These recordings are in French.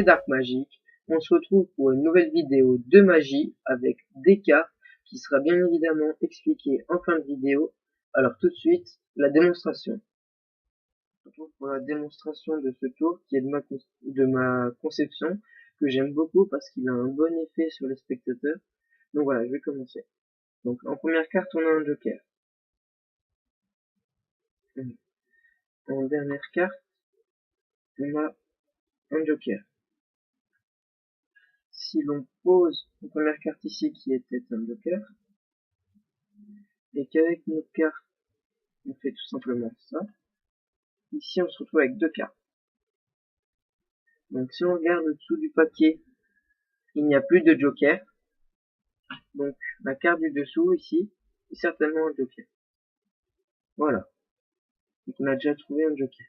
c'est Dark Magic. On se retrouve pour une nouvelle vidéo de magie avec des cartes qui sera bien évidemment expliquée en fin de vidéo. Alors tout de suite, la démonstration. On se retrouve pour la démonstration de ce tour qui est de ma conception, que j'aime beaucoup parce qu'il a un bon effet sur les spectateurs. Donc voilà, je vais commencer. Donc en première carte, on a un joker. En dernière carte, on a un joker. Si l'on pose une première carte ici qui était un joker, et qu'avec nos cartes, on fait tout simplement ça, ici on se retrouve avec deux cartes. Donc si on regarde le dessous du papier, il n'y a plus de joker. Donc la carte du dessous ici est certainement un joker. Voilà. Donc on a déjà trouvé un joker.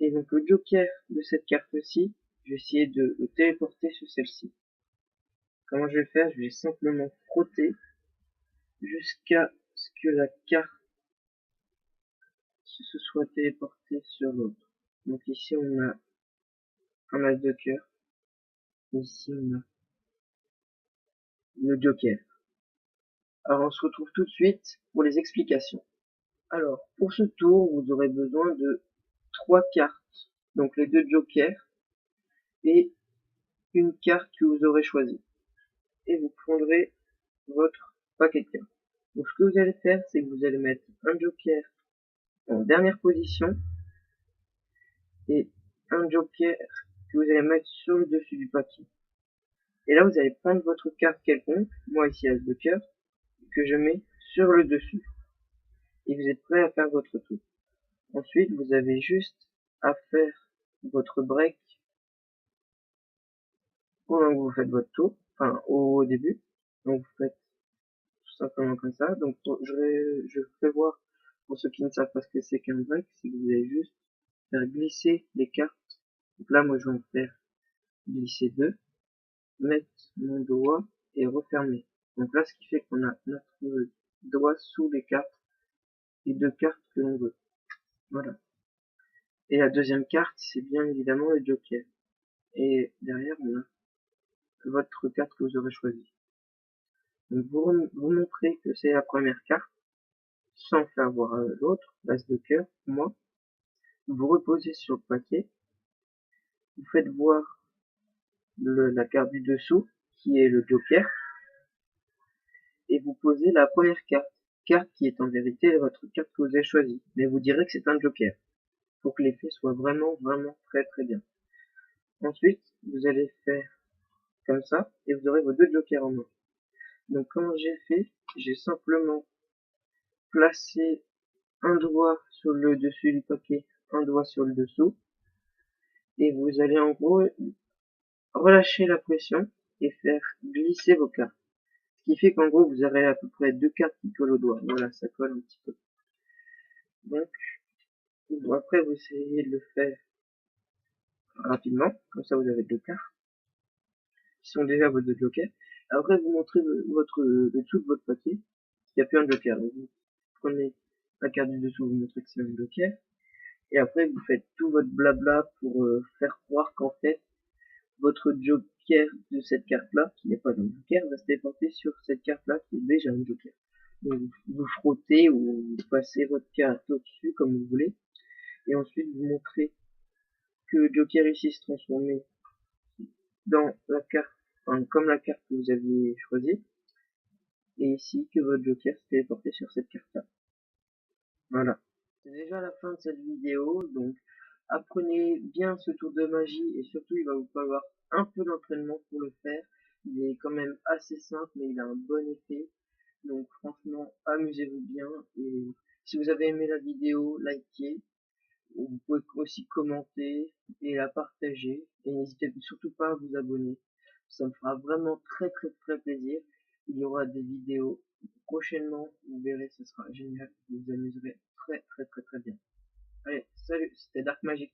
Et donc le joker de cette carte-ci, je vais essayer de le téléporter sur celle-ci. Comment je vais faire? Je vais simplement frotter jusqu'à ce que la carte se soit téléportée sur l'autre. Donc ici on a un as de cœur. Ici on a le joker. Alors on se retrouve tout de suite pour les explications. Alors pour ce tour, vous aurez besoin de 3 cartes. Donc les deux jokers et une carte que vous aurez choisie. Et vous prendrez votre paquet de cartes. Donc ce que vous allez faire, c'est que vous allez mettre un joker en dernière position et un joker que vous allez mettre sur le dessus du papier. Et là, vous allez prendre votre carte quelconque, moi ici as de cœur, que je mets sur le dessus. Et vous êtes prêt à faire votre tour. Ensuite, vous avez juste à faire votre break pendant que vous faites votre tour, enfin au début. Donc vous faites tout simplement comme ça. Donc je fais voir pour ceux qui ne savent pas ce que c'est qu'un break, c'est que vous allez juste faire glisser les cartes. Donc là, moi je vais en faire glisser deux, mettre mon doigt et refermer. Donc là, ce qui fait qu'on a notre doigt sous les cartes et deux cartes que l'on veut. Voilà. Et la deuxième carte, c'est bien évidemment le joker. Et derrière, on a votre carte que vous aurez choisie. Donc vous montrez que c'est la première carte, sans faire voir l'autre, l'as de cœur, pour moi. Vous reposez sur le paquet. Vous faites voir la carte du dessous, qui est le joker. Et vous posez la première carte qui est en vérité votre carte que vous avez choisie. Mais vous direz que c'est un joker, pour que l'effet soit vraiment très très bien. Ensuite, vous allez faire comme ça, et vous aurez vos deux jokers en main. Donc comment j'ai fait? J'ai simplement placé un doigt sur le dessus du paquet, un doigt sur le dessous, et vous allez en gros relâcher la pression et faire glisser vos cartes. Ce qui fait qu'en gros vous aurez à peu près deux cartes qui collent au doigt. Voilà, ça colle un petit peu. Donc après vous essayez de le faire rapidement, comme ça vous avez deux cartes qui sont déjà vos deux jokers. Après vous montrez le dessous de votre paquet, il n'y a plus un joker. Donc, vous prenez la carte du dessous, vous montrez que c'est un joker. Et après, vous faites tout votre blabla pour faire croire qu'en fait, votre joker de cette carte-là, qui n'est pas un joker, va se déporter sur cette carte-là, qui est déjà un joker. Donc, vous frottez ou vous passez votre carte au-dessus, comme vous voulez. Et ensuite, vous montrez que le joker ici se transformait dans la carte, enfin, comme la carte que vous aviez choisie. Et ici, que votre joker se téléportait sur cette carte-là. Voilà. C'est déjà la fin de cette vidéo, donc apprenez bien ce tour de magie et surtout il va vous falloir un peu d'entraînement pour le faire. Il est quand même assez simple mais il a un bon effet. Donc franchement amusez-vous bien et si vous avez aimé la vidéo, likez. Vous pouvez aussi commenter et la partager et n'hésitez surtout pas à vous abonner. Ça me fera vraiment très plaisir. Il y aura des vidéos prochainement, vous verrez, ce sera génial, vous vous amuserez très bien. Allez, salut, c'était Dark Magic.